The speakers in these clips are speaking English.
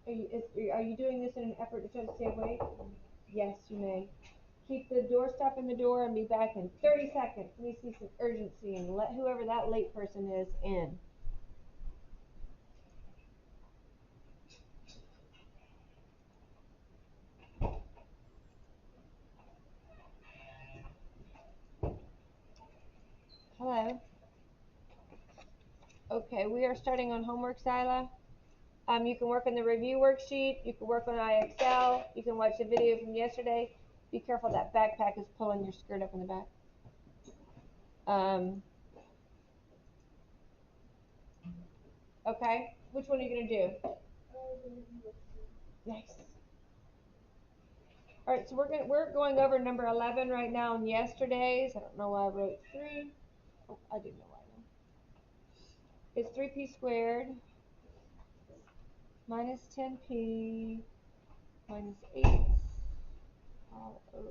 Are you doing this in an effort to try to stay awake? Yes, you may. Keep the doorstop in the door and be back in 30 seconds. Let me see some urgency and let whoever that late person is in. Hello. Okay, we are starting on homework, Sila. You can work on the review worksheet. You can work on IXL. You can watch the video from yesterday. Be careful, that backpack is pulling your skirt up in the back. Okay, which one are you going to do? Nice. All right, so we're going over number 11 right now on yesterday's. I don't know why I wrote 3. Oh, I do know why now. It's 3p squared minus 10p minus 8 all over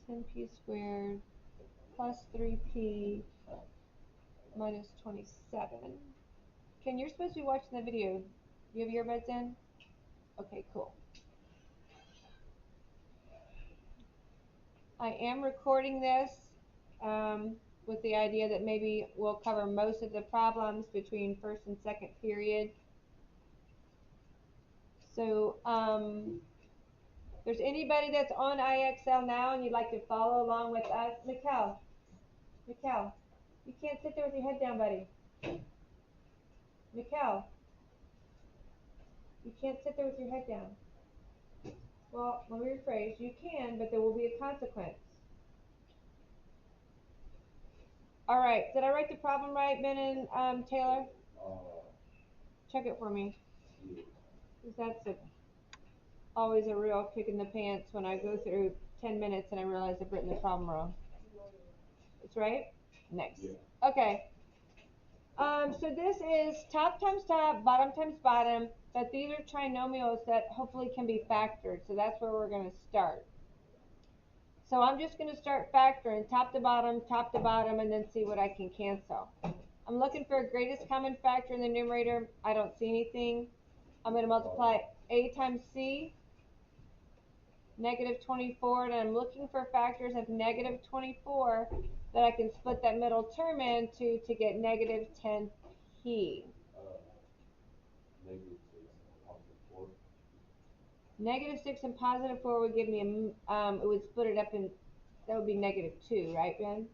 10p squared plus 3p minus 27. Ken, you're supposed to be watching the video. Do you have earbuds in? Okay, cool. I am recording this with the idea that maybe we'll cover most of the problems between first and second period. So there's anybody that's on IXL now and you'd like to follow along with us? Mikkel, you can't sit there with your head down, buddy. Mikkel, you can't sit there with your head down. Well, let me rephrase. You can, but there will be a consequence. All right. Did I write the problem right, Ben and Taylor? Check it for me. Because that's always a real kick in the pants when I go through 10 minutes and I realize I've written the problem wrong. It's right? Next. Okay. So this is top times top, bottom times bottom, but these are trinomials that hopefully can be factored. So that's where we're going to start. So I'm just going to start factoring top to bottom, and then see what I can cancel. I'm looking for a greatest common factor in the numerator. I don't see anything. I'm going to multiply a times c, negative 24, and I'm looking for factors of negative 24 that I can split that middle term into to get negative 10p. Negative 6 and positive 4 would give me it would split it up in, that would be negative 2, right, Ben?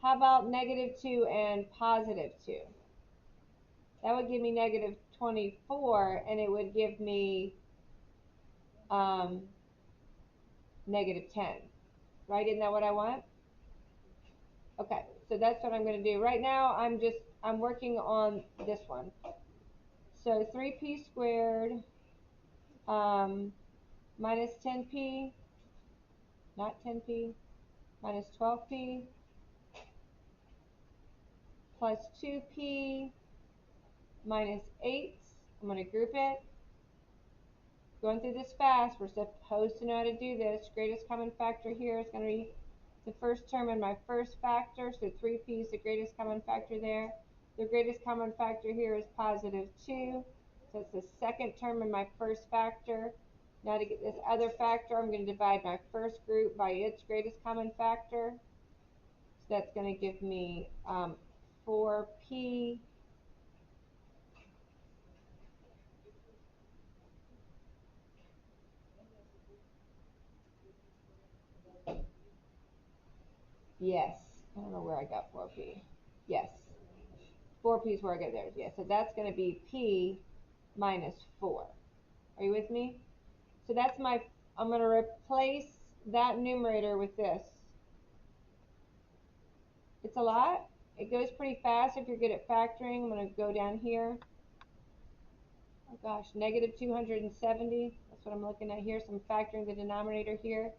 How about negative 2 and positive 2? That would give me negative 24, and it would give me negative 10, right? Isn't that what I want? Okay, so that's what I'm going to do. Right now, I'm working on this one. So 3p squared minus 10p, not 10p, minus 12p plus 2p minus 8. I'm going to group it. Going through this fast, we're supposed to know how to do this. Greatest common factor here is going to be the first term in my first factor, so 3p is the greatest common factor there. The greatest common factor here is positive 2, so it's the second term in my first factor. Now to get this other factor, I'm going to divide my first group by its greatest common factor. So that's going to give me 4p yes, I don't know where I got 4p. Yes, 4p is where I get there. Yes, so that's going to be p minus 4. Are you with me? So that's my, I'm going to replace that numerator with this. It's a lot. It goes pretty fast if you're good at factoring. I'm going to go down here. Oh gosh, negative 270. That's what I'm looking at here. So I'm factoring the denominator here.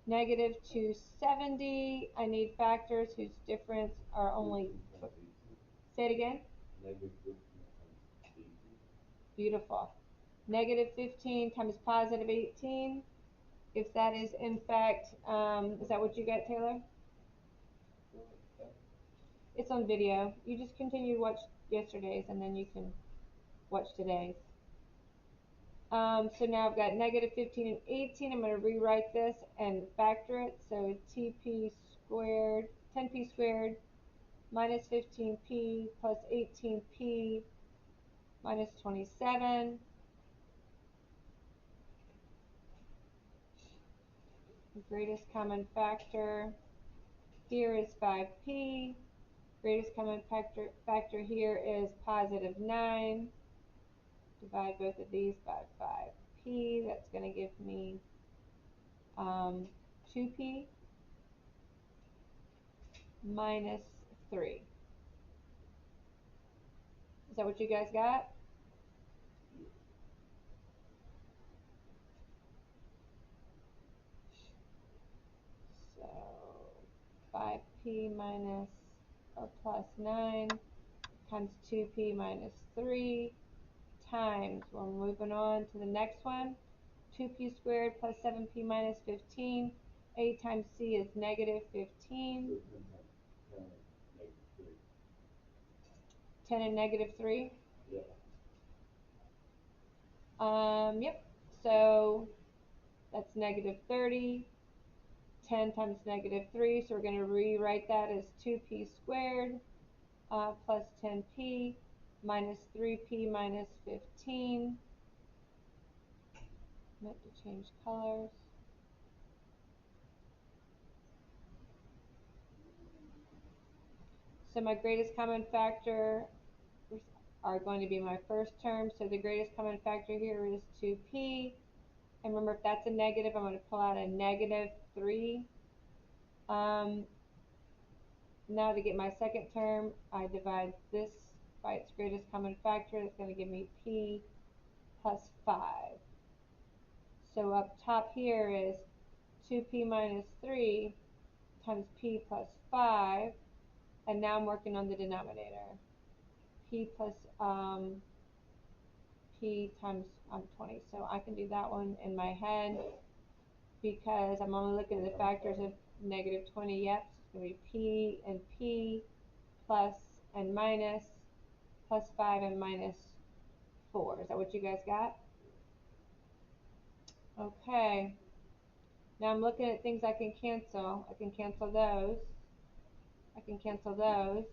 Negative 270. I need factors whose difference are only, say it again. Beautiful. Negative 15 times positive 18. If that is in fact, is that what you got, Taylor? It's on video. You just continue to watch yesterday's and then you can watch today's. So now I've got negative 15 and 18. I'm going to rewrite this and factor it. So TP squared, 10p squared minus 15p plus 18p minus 27. The greatest common factor here is 5p. Greatest common factor here is positive 9. Divide both of these by 5p. That's going to give me 2p minus 3. Is that what you guys got? So 5p minus or plus 9 times 2p minus 3 times, we're moving on to the next one, 2p squared plus 7p minus 15. A times c is negative 15. 10 and negative 3? Yep. So that's negative 30. 10 times negative 3, so we're going to rewrite that as 2p squared plus 10p minus 3p minus 15. Meant to change colors. So my greatest common factor are going to be my first term. So the greatest common factor here is 2p. And remember, if that's a negative, I'm going to pull out a negative 3. Now to get my second term, I divide this by its greatest common factor. That's going to give me p plus 5. So up top here is 2p minus 3 times p plus 5. And now I'm working on the denominator. P plus p times 20. So I can do that one in my head because I'm only looking at the factors of negative 20. Yep, so it's going to be p and p plus and minus plus 5 and minus 4. Is that what you guys got? Okay. Now I'm looking at things I can cancel. I can cancel those. I can cancel those.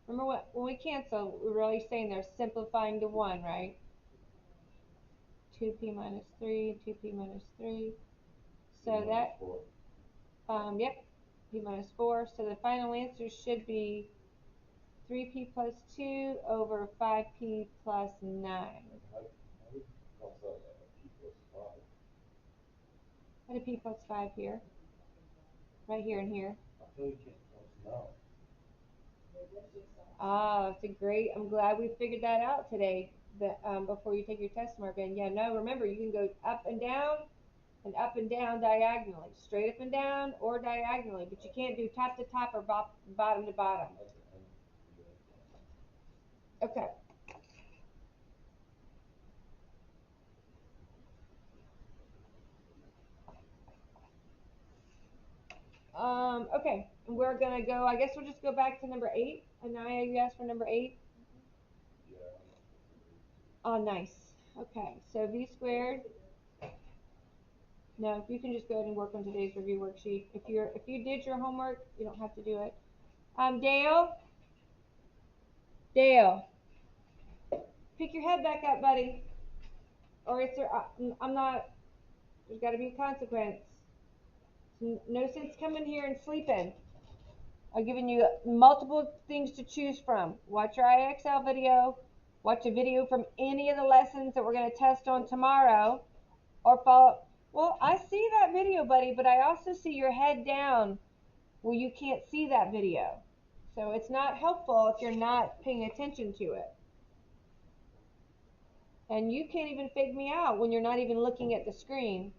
Remember what when we cancel, we're really saying they're simplifying to 1, right? 2p minus 3, 2p minus 3. So that, yep, p minus 4. So the final answer should be 3p plus 2 over 5p plus 9. What a p plus 5 here? Right here and here. Ah, it's a great, I'm glad we figured that out today, that, before you take your test, Marvin. Yeah, no, remember, you can go up and down diagonally, straight up and down or diagonally, but you can't do top to top or bottom to bottom. Okay. Okay, we're gonna go, I guess we'll just go back to number 8. Anaya, you asked for number 8? Oh, nice. Okay, so v squared. No, you can just go ahead and work on today's review worksheet. If you did your homework, you don't have to do it. Dale, pick your head back up, buddy. Or it's I'm not. There's got to be a consequence. No sense coming here and sleeping. I've given you multiple things to choose from. Watch your IXL video. Watch a video from any of the lessons that we're going to test on tomorrow. Or follow. Well, I see that video, buddy, but I also see your head down where you can't see that video. So it's not helpful if you're not paying attention to it. And you can't even fake me out when you're not even looking at the screen.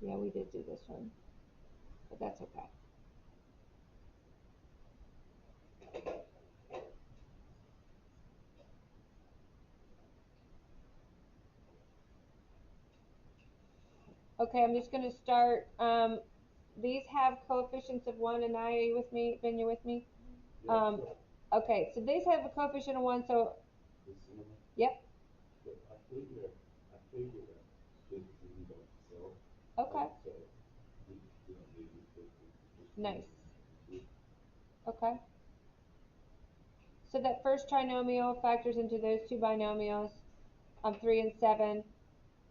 Yeah, we did do this one, but that's okay. Okay, I'm just going to start these have coefficients of 1, and I, are you with me? Ben, you with me? Okay, so these have a coefficient of 1, so, yep. Okay. Nice. Okay. So that first trinomial factors into those two binomials. 3 and 7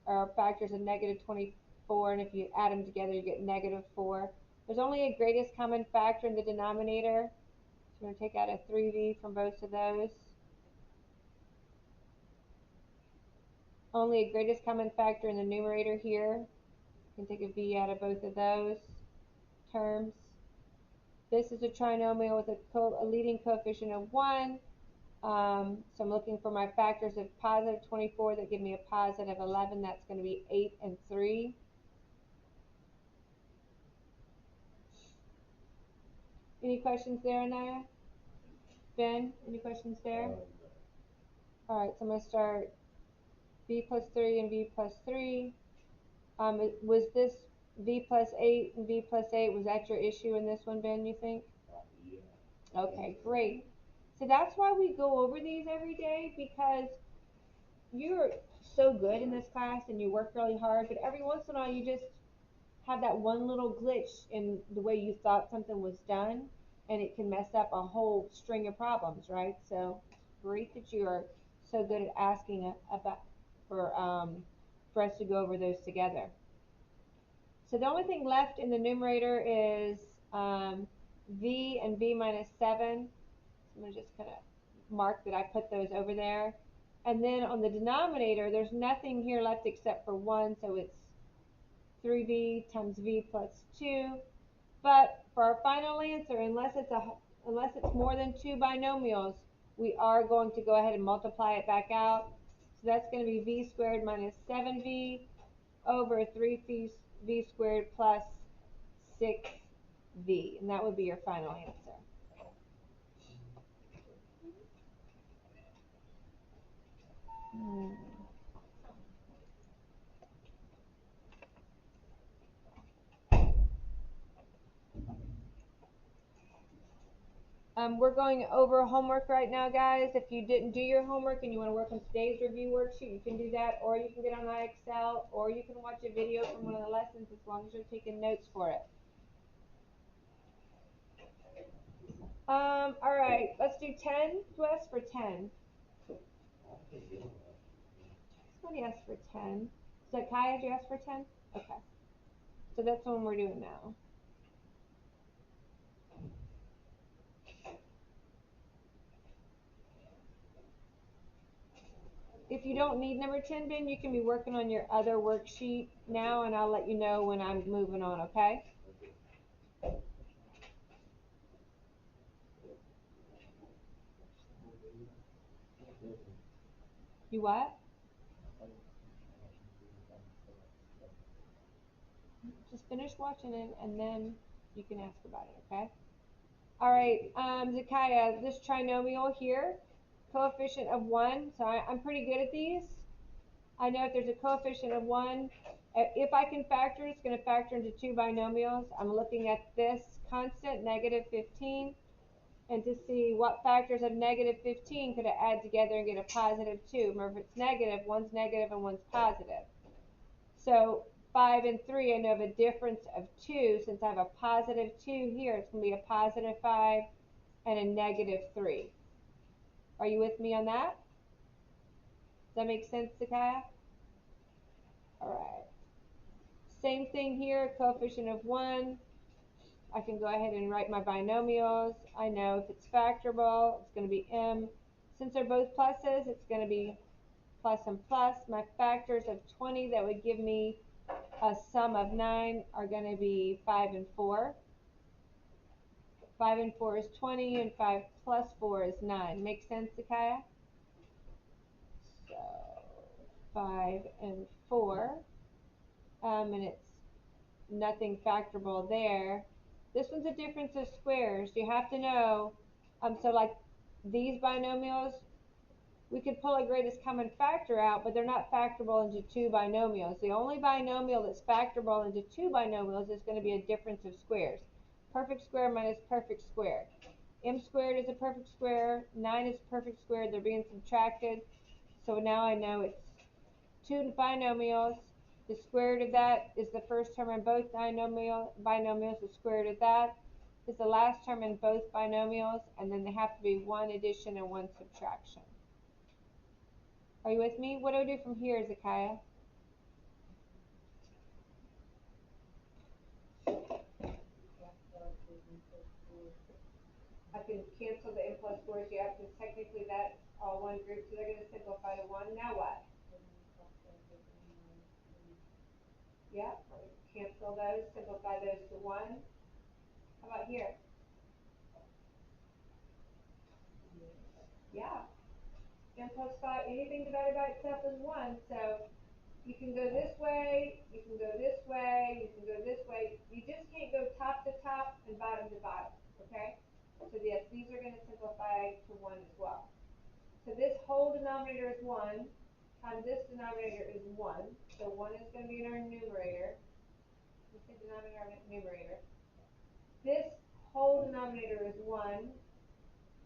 are factors of negative 24, and if you add them together, you get negative 4. There's only a greatest common factor in the denominator. So we're going to take out a 3v from both of those. Only a greatest common factor in the numerator here. You can take a v out of both of those terms. This is a trinomial with a leading coefficient of 1. So I'm looking for my factors of positive 24 that give me a positive 11. That's going to be 8 and 3. Any questions there, Anaya? Ben, any questions there? All right, so I'm going to start v plus 3 and v plus 3. Was this v plus 8 and v plus 8, was that your issue in this one, Ben, you think? Okay, great. So that's why we go over these every day, because you're so good in this class and you work really hard, but every once in a while you just have that one little glitch in the way you thought something was done, and it can mess up a whole string of problems, right? So it's great that you are so good at asking about for us to go over those together. So the only thing left in the numerator is v and v minus 7. So I'm going to just kind of mark that I put those over there. And then on the denominator, there's nothing here left except for 1, so it's 3v times v plus 2. But for our final answer, unless it's more than 2 binomials, we are going to go ahead and multiply it back out. So that's going to be v squared minus 7v over 3v squared plus 6v. And that would be your final answer. We're going over homework right now, guys. If you didn't do your homework and you want to work on today's review worksheet, you can do that, or you can get on iExcel, or you can watch a video from one of the lessons as long as you're taking notes for it. All right, let's do 10. Who asked for 10? Somebody asked for 10. So Kaya, did you ask for 10? Okay. So that's the one we're doing now. If you don't need number 10, Ben, you can be working on your other worksheet now, and I'll let you know when I'm moving on, okay? You what? Just finish watching it, and then you can ask about it, okay? All right, Zakaya, this trinomial here, coefficient of 1. So I'm pretty good at these. I know if there's a coefficient of 1, if I can factor, it's going to factor into 2 binomials. I'm looking at this constant, negative 15, and to see what factors of negative 15 could I add together and get a positive 2. Remember, if it's negative, one's negative and one's positive. So 5 and 3, I know of a difference of 2. Since I have a positive 2 here, it's going to be a positive 5 and a negative 3. Are you with me on that? Does that make sense, Zakaya? All right. Same thing here, coefficient of 1. I can go ahead and write my binomials. I know if it's factorable, it's going to be m. Since they're both pluses, it's going to be plus and plus. My factors of 20 that would give me a sum of 9 are going to be 5 and 4. 5 and 4 is 20, and 5 plus 4 is 9. Make sense, Zakaya? So 5 and 4. And it's nothing factorable there. This one's a difference of squares. You have to know, so like these binomials, we could pull a greatest common factor out, but they're not factorable into two binomials. The only binomial that's factorable into two binomials is going to be a difference of squares. Perfect square minus perfect square. M squared is a perfect square, 9 is a perfect square, they're being subtracted. So now I know it's two binomials. The square root of that is the first term in both binomials. The square root of that is the last term in both binomials, and then they have to be one addition and one subtraction. Are you with me? What do I do from here, Zakiah? I can cancel the m plus 4s, yeah, because technically that's all one group, so they're going to simplify to 1. Now what? Yeah, cancel those, simplify those to 1. How about here? Yeah, m plus 5, anything divided by itself is 1, so you can go this way, you can go this way, you can go this way. You just can't go top to top and bottom to bottom, okay? So yes, these are going to simplify to 1 as well. So this whole denominator is 1, times this denominator is 1. So 1 is going to be in our numerator. Let's say denominator and numerator. This whole denominator is 1,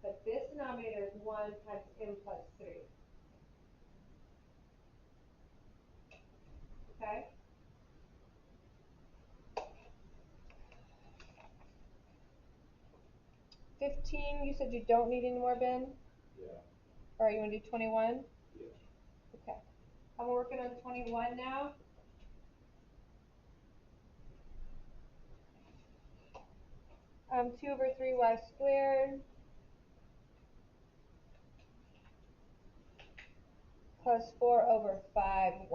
but this denominator is 1 times m plus 3. Okay? $15, you said you don't need any more, Ben? Yeah. All right, you want to do 21? Yeah. Okay. I'm working on 21 now. 2 over 3y squared plus 4 over 5y.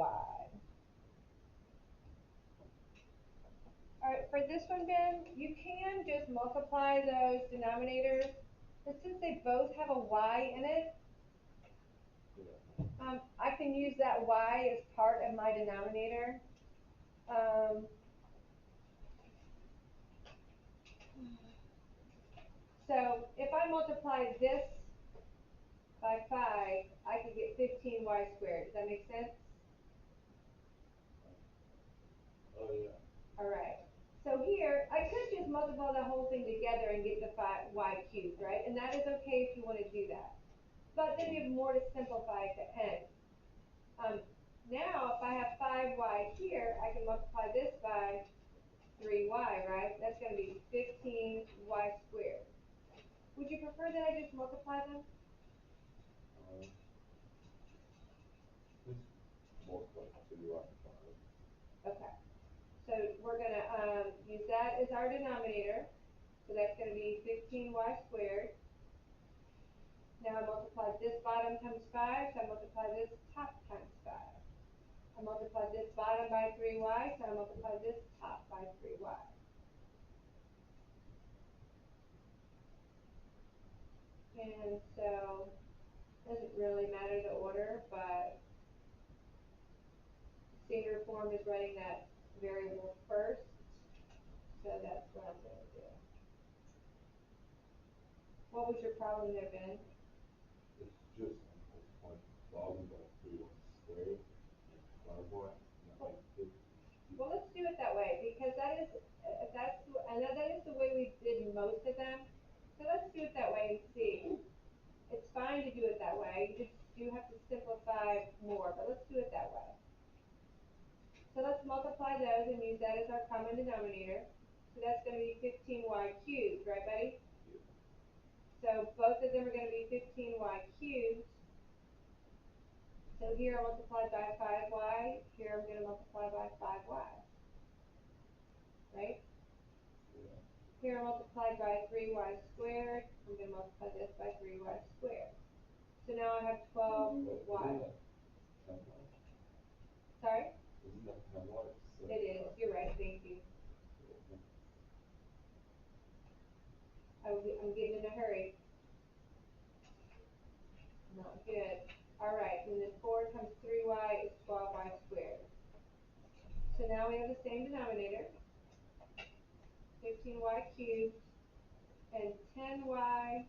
All right, for this one, Ben, you can just multiply those denominators, but since they both have a y in it, I can use that y as part of my denominator. So if I multiply this by 5, I could get 15y squared. Does that make sense? Oh, yeah. All right. So here, I could just multiply the whole thing together and get the y cubed, right? And that is okay if you want to do that. But then you have more to simplify at the end. Now, if I have 5y here, I can multiply this by 3y, right? That's going to be 15y squared. Would you prefer that I just multiply them? Just multiply 3y and 5. Okay. So we're going to use that as our denominator. So that's going to be 15y squared. Now I multiply this bottom times 5, so I multiply this top times 5. I multiply this bottom by 3y, so I multiply this top by 3y. And so, it doesn't really matter the order, but standard form is writing that variable first, so that's what I'm going to do. What was your problem there, Ben? It's just multiplying bottom by 3y squared and 5y. Well, let's do it that way, because I know that is the way we did most of them. So let's do it that way and see. It's fine to do it that way. You just do have to simplify more, but let's do it that way. So let's multiply those and use that as our common denominator. So that's going to be 15y cubed, right, buddy? Yeah. So both of them are going to be 15y cubed. So here I multiplied by 5y. Here I'm going to multiply by 5y. Right? Yeah. Here I multiplied by 3y squared. I'm going to multiply this by 3y squared. So now I have 12y. Sorry? Isn't that 10y? It is. You're right. Thank you. I'm getting in a hurry. Not good. All right. And then 4 times 3y is 12y squared. So now we have the same denominator. 15y cubed and 10y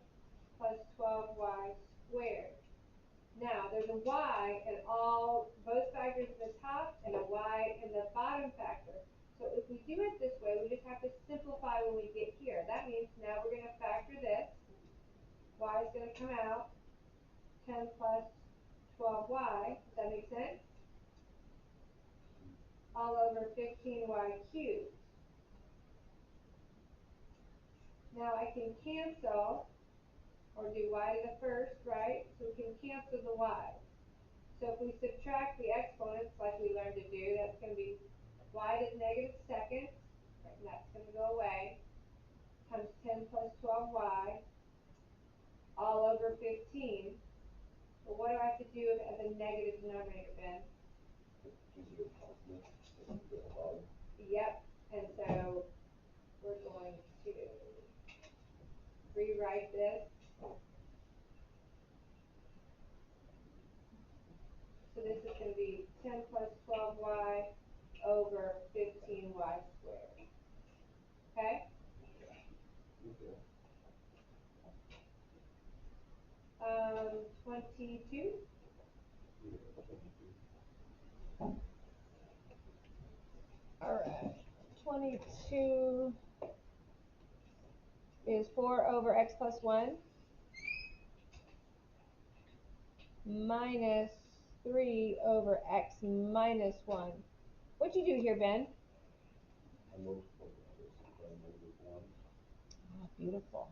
plus 12y squared. Now, there's a y in both factors in the top and a y in the bottom factor. So if we do it this way, we just have to simplify when we get here. That means now we're going to factor this. Y is going to come out 10 plus 12y. Does that make sense? All over 15y cubed. Now I can cancel, or do y to the first, right? So we can cancel the y. So if we subtract the exponents like we learned to do, that's going to be y to the negative second, right, and that's going to go away, times 10 plus 12y, all over 15. But what do I have to do at the negative denominator, Ben? Yep, and so we're going to rewrite this. So this is going to be 10 plus 12y over 15y squared. Okay? 22. All right. 22 is 4 over x plus 1 minus 3 over x minus 1. What'd you do here, Ben? I multiplied this by -1. Oh, beautiful.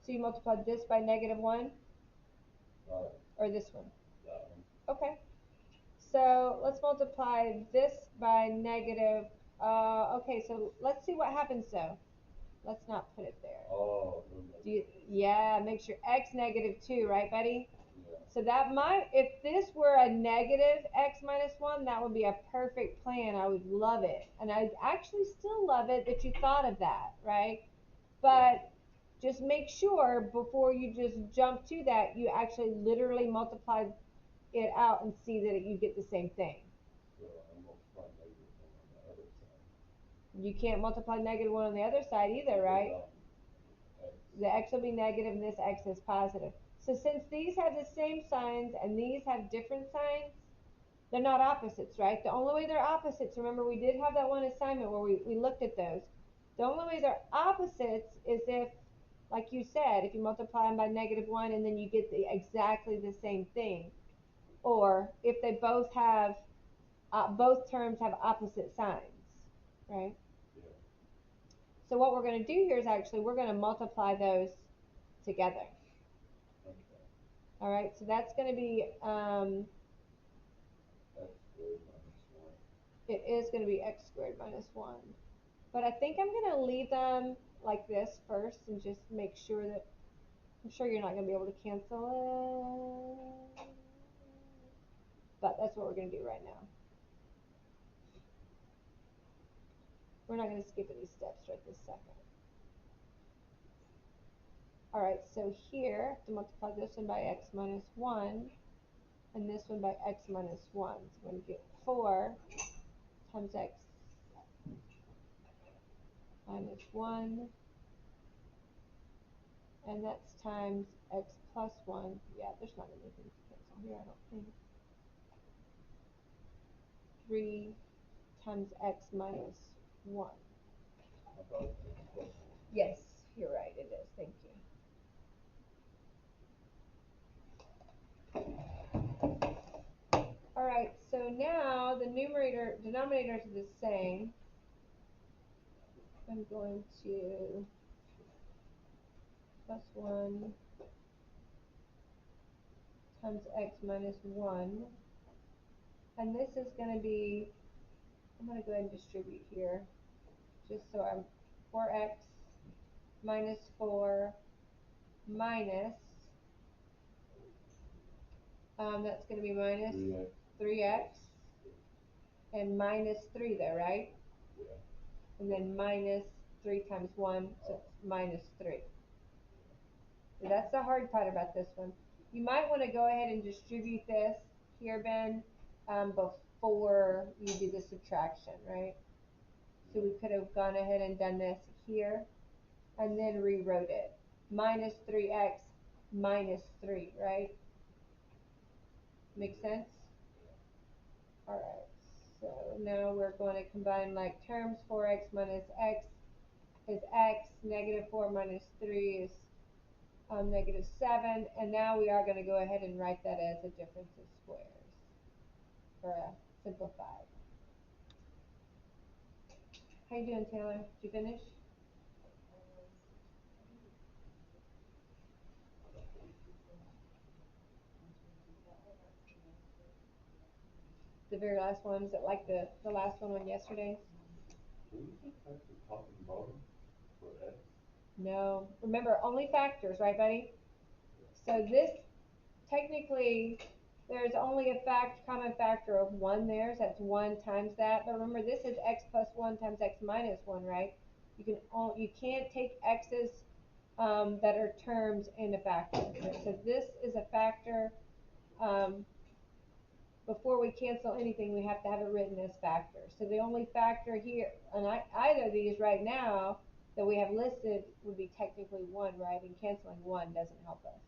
So you multiplied this by -1? Or this one? That one. Okay. So let's multiply this by negative. Okay, so let's see what happens though. Let's not put it there. Oh, Yeah, make sure x -2, right, buddy? Yeah. So that might, if this were a negative x minus 1, that would be a perfect plan. I would love it. And I actually still love it that you thought of that, right? But just make sure before you just jump to that, you actually literally multiply it out and see that you get the same thing. So I multiplied -1 on the other side. You can't multiply -1 on the other side either, right? The x will be negative and this x is positive. So since these have the same signs and these have different signs, they're not opposites, right? The only way they're opposites, remember we did have that one assignment where we looked at those. The only way they're opposites is if, like you said, if you multiply them by -1 and then you get exactly the same thing. Or if they both have, both terms have opposite signs, right? Yeah. So what we're going to do here is actually we're going to multiply those together. Okay. All right, so that's going to be, X squared minus 1. it is going to be x squared minus 1. But I think I'm going to leave them like this first and just make sure that, I'm sure you're not going to be able to cancel it. But that's what we're going to do right now. We're not going to skip any steps right this second. All right, so here, I have to multiply this one by x minus 1 and this one by x minus 1. So I'm going to get 4 times x minus 1, and that's times x plus 1. Yeah, there's not anything to cancel here, I don't think. 3 times x minus 1. I thought it was plus 1. Yes, you're right, it is. Thank you. All right, so now the denominators are the same. I'm going to plus 1 times x minus 1. And this is going to be, I'm going to go ahead and distribute here, just so I'm 4x minus 4 minus, that's going to be minus 3x and minus 3 there, right? Yeah. And then minus 3 times 1, so it's minus 3. So that's the hard part about this one. You might want to go ahead and distribute this here, Ben, before you do the subtraction, right? So we could have gone ahead and done this here and then rewrote it. Minus 3x minus 3, right? Make sense? Alright, so now we're going to combine like terms. 4x minus x is x, negative 4 minus 3 is negative 7, and now we are going to go ahead and write that as a difference of squares, or a simplified. How you doing, Taylor? Did you finish? The very last one, is it like the last one on yesterday's? Can you just type the top and bottom for X? No. Remember, only factors, right, buddy? So this, technically, there's only a common factor of 1 there, so that's 1 times that. But remember, this is x plus 1 times x minus 1, right? You can't take x's that are terms in a factor. So this is a factor. Before we cancel anything, we have to have it written as factors. So the only factor here, on either of these right now, that we have listed would be technically 1, right? And canceling 1 doesn't help us.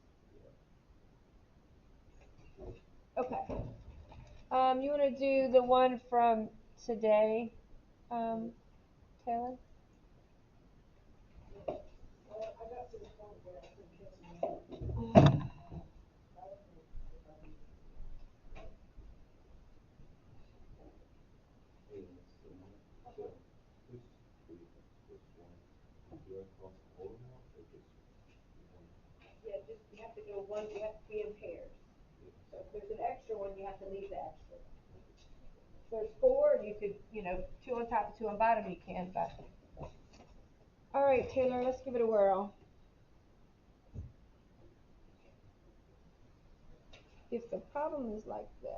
Okay. You want to do the one from today, Taylor? And so so this three plus one. Do I cross all of them out or just one? Yeah, just you have to go one. You have to be in pairs. Yes. So if there's an extra one, you have to leave the extra. If there's 4, you could, 2 on top, 2 on bottom. You can, but. All right, Taylor, let's give it a whirl. If the problem is like this.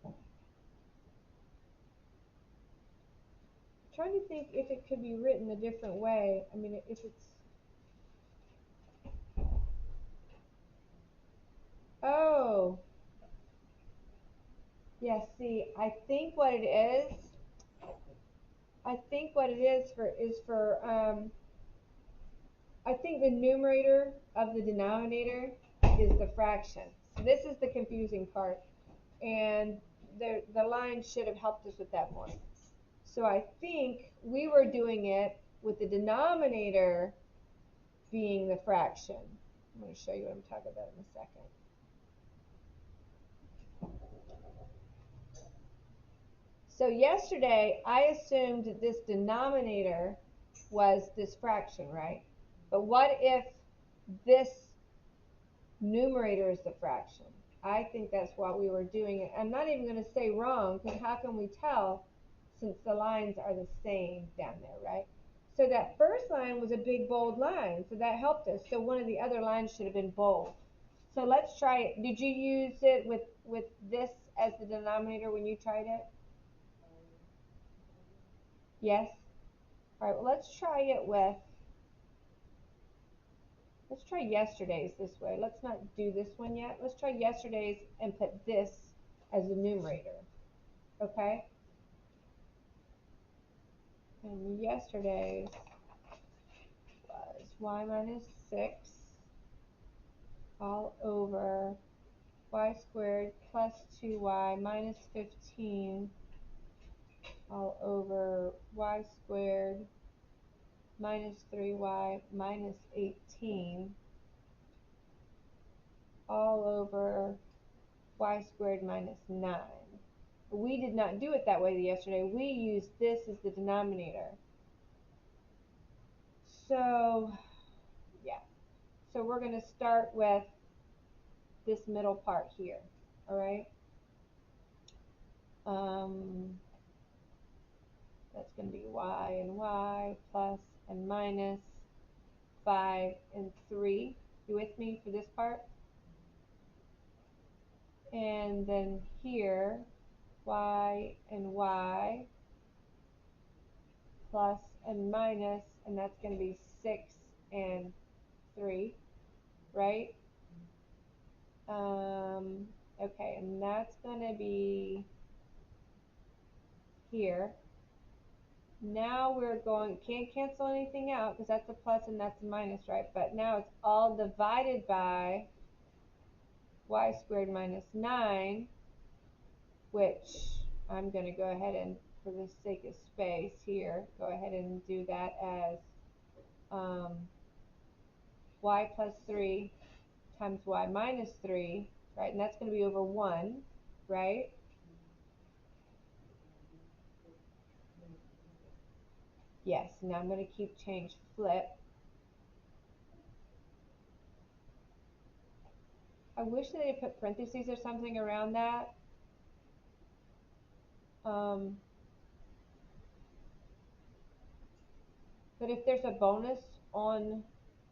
I'm trying to think if it could be written a different way. I mean, if it's. Oh. Yeah, see, I think what it is. I think the numerator of the denominator is the fraction. So this is the confusing part, and the line should have helped us with that more. So I think we were doing it with the denominator being the fraction. I'm going to show you what I'm talking about in a second. So yesterday, I assumed that this denominator was this fraction, right? But what if this numerator is the fraction? I think that's what we were doing. I'm not even going to say wrong, because how can we tell since the lines are the same down there, right? So that first line was a big bold line, so that helped us. So one of the other lines should have been bold. So let's try it. Did you use it with this as the denominator when you tried it? Yes? All right, well, let's try yesterday's this way. Let's not do this one yet. Let's try yesterday's and put this as the numerator, okay? And yesterday's was y minus 6 all over y squared plus 2y minus 15 all over y squared minus 3y minus 18 all over y squared minus 9. We did not do it that way yesterday. We used this as the denominator. So, yeah. So we're going to start with this middle part here, all right? That's going to be y and y plus and minus 5 and 3. You with me for this part? And then here, y and y plus and minus, and that's going to be 6 and 3, right? Okay, and that's going to be here. Now we're going, can't cancel anything out because that's a plus and that's a minus, right? But now it's all divided by y squared minus 9, which I'm going to go ahead and, for the sake of space here, go ahead and do that as y plus 3 times y minus 3, right? And that's going to be over 1, right? Yes, now I'm going to keep change flip. I wish that they put parentheses or something around that. Um, but if there's a bonus on,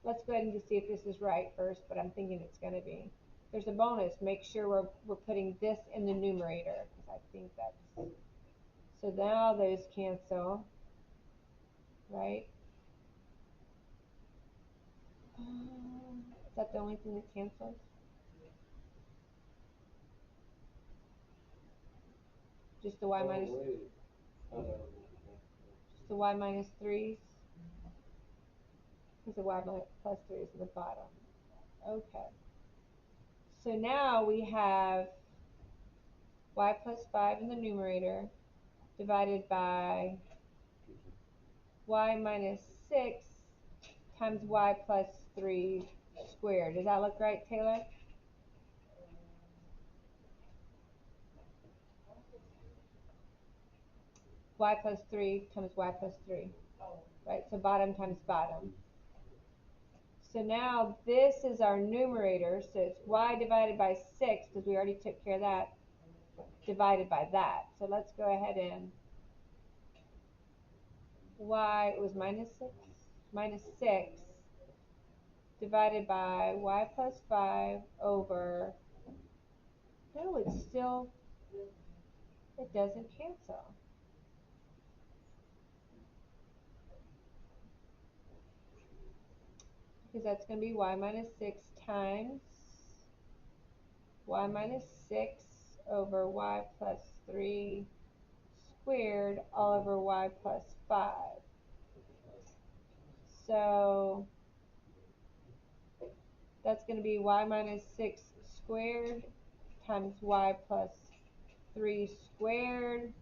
let's go ahead and just see if this is right first, but I'm thinking it's going to be. There's a bonus, make sure we're putting this in the numerator, because I think that's, so now those cancel, right? Is that the only thing that cancels? Just the y minus, just the y minus 3s? Because the y plus 3 is in the bottom. Okay. So now we have y plus 5 in the numerator divided by y minus 6 times y plus 3 squared. Does that look right, Taylor? Y plus 3 times y plus 3. Right, so bottom times bottom. So now this is our numerator, so it's y divided by 6, because we already took care of that, divided by that. So let's go ahead and y, it was minus 6 divided by y plus 5 over, no, it's still, it doesn't cancel. Because that's going to be y minus 6 times y minus 6 over y plus 3 squared all over y plus 5. So that's going to be y minus 6 squared times y plus 3 squared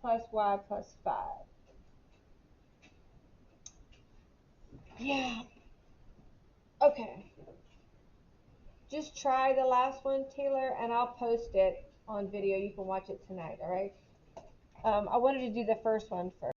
plus y plus 5. Yeah. Okay. Just try the last one, Taylor, and I'll post it on video. You can watch it tonight, all right? I wanted to do the first one first.